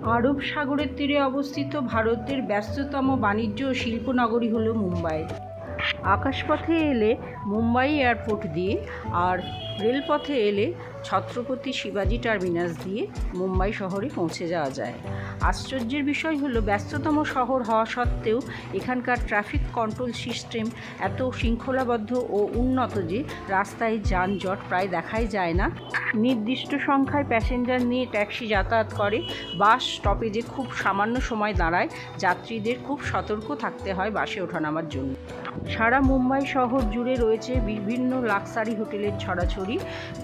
আরব সাগরের তীরে অবস্থিত ভারতের ব্যস্ততম বাণিজ্য ও শিল্পনগরী হল মুম্বাই। আকাশপথে এলে মুম্বাই এয়ারপোর্ট দিয়ে, আর রেলপথে এলে ছত্রপতি শিবাজি টার্মিনাস দিয়ে মুম্বাই শহরে পৌঁছে যাওয়া যায়। আশ্চর্যের বিষয় হলো, ব্যস্ততম শহর হওয়া সত্ত্বেও এখানকার ট্রাফিক কন্ট্রোল সিস্টেম এত শৃঙ্খলাবদ্ধ ও উন্নত যে রাস্তায় যানজট প্রায় দেখাই যায় না। নির্দিষ্ট সংখ্যায় প্যাসেঞ্জার নিয়ে ট্যাক্সি যাতায়াত করে, বাস স্টপেজে খুব সামান্য সময় দাঁড়ায়, যাত্রীদের খুব সতর্ক থাকতে হয় বাসে ওঠানামার জন্য। সারা মুম্বাই শহর জুড়ে রয়েছে বিভিন্ন লাক্সারি হোটেলের ছড়াছড়ি,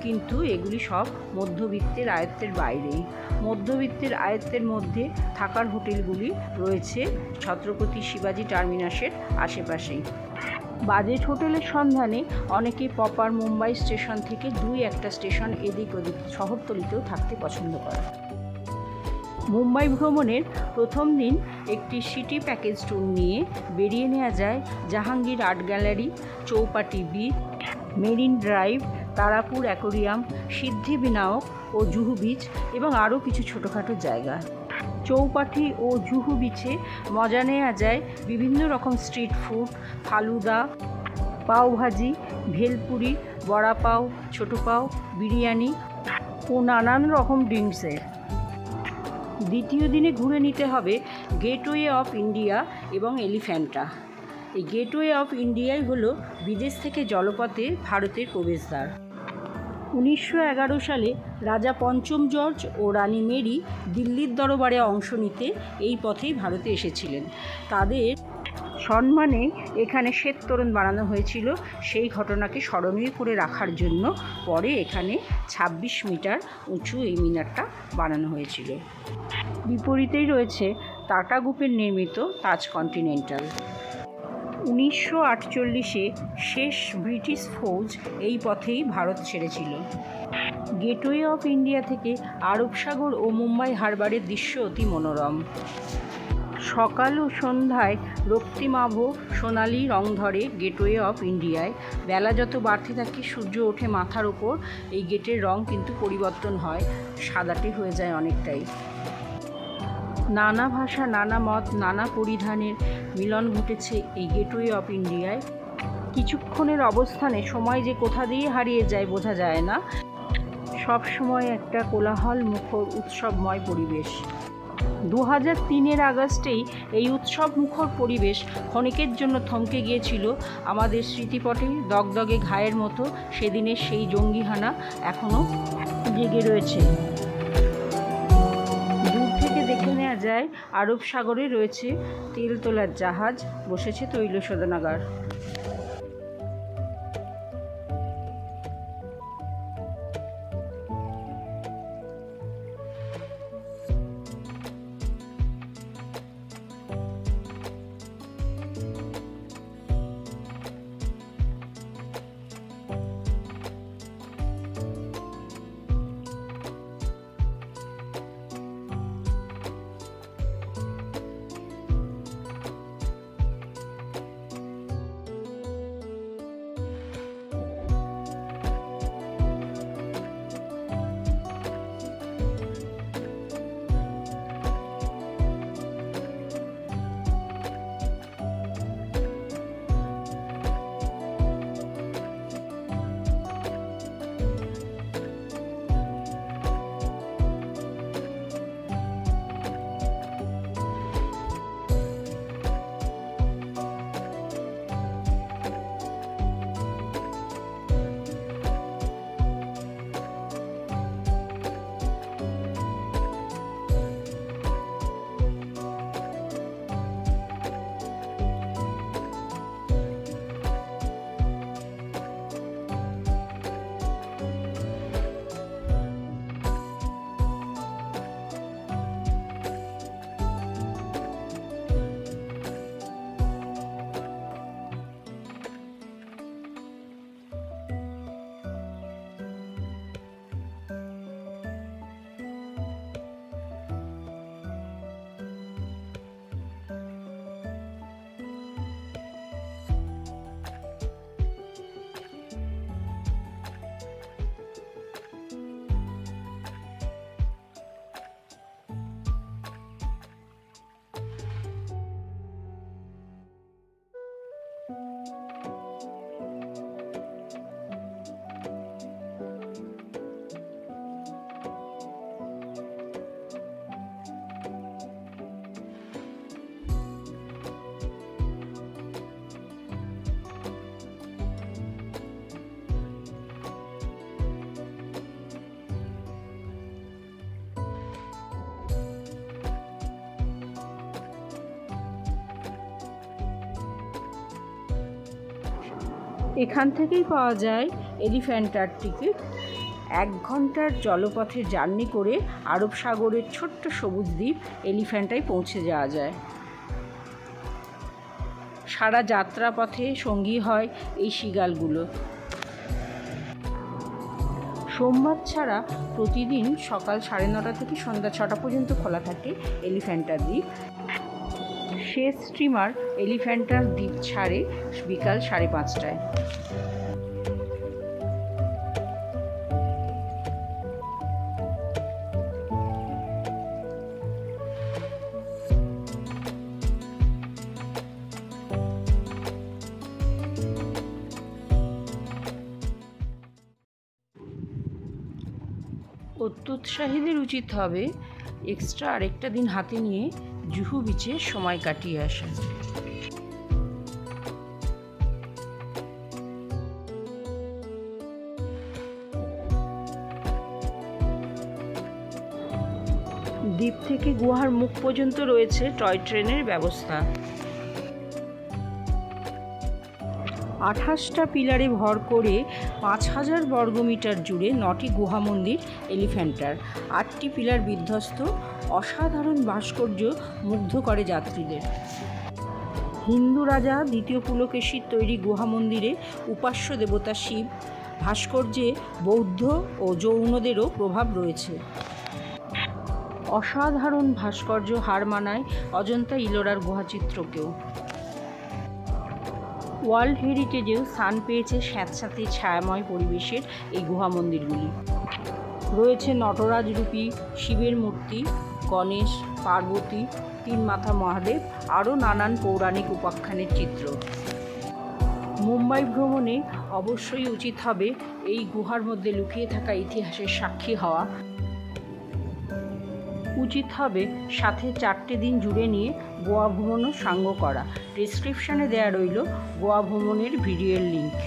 কিন্তু এগুলি সব মধ্যবিত্তের আয়ত্তের বাইরেই। মধ্যবিত্তের আয়ত্তের মধ্যে থাকার হোটেলগুলি রয়েছে ছত্রপতি শিবাজি টার্মিনাসের আশেপাশেই। বাজেট হোটেলের সন্ধানে অনেকে প্রপার মুম্বাই স্টেশন থেকে একটা স্টেশন এদিক ওদিক শহরতলিতেও থাকতে পছন্দ করে। মুম্বাই ভ্রমণের প্রথম দিন একটি সিটি প্যাকেজ ট্যুর নিয়ে বেরিয়ে নেওয়া যায় Jahangir art gallery, Chowpatty beach, Marine Drive, Tarapore aquarium, Siddhivinayak ও জুহু বিচ এবং আরও কিছু ছোটোখাটো জায়গা। চৌপাটি ও জুহু বিচে মজা নেওয়া যায় বিভিন্ন রকম স্ট্রিট ফুড, ফালুদা, পাওভাজি, ভেলপুরি, বড়া পাও, ছোটো পাও, বিরিয়ানি ও নানান রকম ড্রিঙ্কসের। দ্বিতীয় দিনে ঘুরে নিতে হবে গেটওয়ে অফ ইন্ডিয়া এবং এলিফ্যান্টা। এই গেটওয়ে অফ ইন্ডিয়াই হলো বিদেশ থেকে জলপথে ভারতের প্রবেশদ্বার। 1911 সালে রাজা পঞ্চম জর্জ ও রানী মেরি দিল্লির দরবারে অংশ নিতে এই পথেই ভারতে এসেছিলেন। তাদের সম্মানে এখানে শ্বেত তোরণ বানানো হয়েছিল। সেই ঘটনাকে স্মরণীয় করে রাখার জন্য পরে এখানে 26 মিটার উঁচু এই মিনারটা বানানো হয়েছিল। বিপরীতেই রয়েছে টাটা গ্রুপের নির্মিত তাজ কন্টিনেন্টাল। 1948-এ শেষ ব্রিটিশ ফৌজ এই পথেই ভারত ছেড়েছিল। গেটওয়ে অফ ইন্ডিয়া থেকে আরব সাগর ও মুম্বাই হারবারের দৃশ্য অতি মনোরম। সকাল ও সন্ধ্যায় রক্তিমাভ সোনালি রং ধরে গেটওয়ে অফ ইন্ডিয়ায়। বেলা যত বাড়তে থাকে, সূর্য ওঠে মাথার ওপর, এই গেটের রং কিন্তু পরিবর্তন হয়, সাদাটে হয়ে যায় অনেকটাই। নানা ভাষা, নানা মত, নানা পরিধানের মিলন ঘটেছে এই গেটওয়ে অফ ইন্ডিয়ায়। কিছুক্ষণের অবস্থানে সময় যে কোথা দিয়ে হারিয়ে যায় বোঝা যায় না। সব সময় একটা কোলাহল মুখর উৎসবময় পরিবেশ। 2003-এর আগস্টেই এই উৎসব মুখর পরিবেশ ক্ষণিকের জন্য থমকে গিয়েছিল আমাদের স্মৃতিপটে। দগদগে ঘায়ের মতো সেদিনের সেই জঙ্গিহানা এখনও জেগে রয়েছে। দূর থেকে দেখে নেওয়া যায় আরব সাগরে রয়েছে তেল তোলার জাহাজ, বসেছে তৈল শোধনাগার। এখান থেকেই পাওয়া যায় এলিফ্যান্টার টিকিট। 1 ঘন্টার জলপথে জার্নি করে আরব সাগরের ছোট্ট সবুজ দ্বীপ এলিফ্যান্টায় পৌঁছে যাওয়া যায়। সারা যাত্রাপথে সঙ্গী হয় এই শীগালগুলো। সোমবার ছাড়া প্রতিদিন সকাল 9:30 থেকে সন্ধ্যা 6টা পর্যন্ত খোলা থাকে এলিফ্যান্টার দ্বীপ। শেষ স্টিমার এলিফ্যান্টার দ্বীপ ছাড়ে বিকাল 5:30টায়। অত্যুৎসাহীদের উচিত হবে এক্সট্রা আরেকটা দিন হাতে নিয়ে জুহু বিচে সময় কাটিয়ে আসা। দ্বীপ থেকে গুহার মুখ পর্যন্ত রয়েছে টয় ট্রেনের ব্যবস্থা। 28টা পিলারে ভর করে 5000 বর্গমিটার জুড়ে 9টি গুহা মন্দির এলিফ্যান্টার। 8টি পিলার বিধ্বস্ত, অসাধারণ ভাস্কর্য মুগ্ধ করে যাত্রীদের। হিন্দু রাজা দ্বিতীয় পুলকেশীর তৈরি গুহা মন্দিরে উপাস্য দেবতা শিব, ভাস্কর্যে বৌদ্ধ ও জৈনদেরও প্রভাব রয়েছে। অসাধারণ ভাস্কর্য হার মানায় অজন্তা ইলোরার গুহাচিত্রকেও। ওয়ার্ল্ড হেরিটেজেও স্থান পেয়েছে স্যাঁতস্যাঁতে ছায়াময় পরিবেশের এই গুহা মন্দিরগুলি। রয়েছে নটরাজ রূপী শিবের মূর্তি, গণেশ, পার্বতী, 3 মাথা মহাদেব, আরও নানান পৌরাণিক উপাখ্যানের চিত্র। মুম্বাই ভ্রমণে অবশ্যই উচিত হবে এই গুহার মধ্যে লুকিয়ে থাকা ইতিহাসের সাক্ষী হওয়া। উচিত হবে সাথে 4টে দিন জুড়ে নিয়ে গোয়া ভ্রমণও সাঙ্গ করা। ডেসক্রিপশানে দেওয়া রইল গোয়া ভ্রমণের ভিডিওর লিঙ্ক।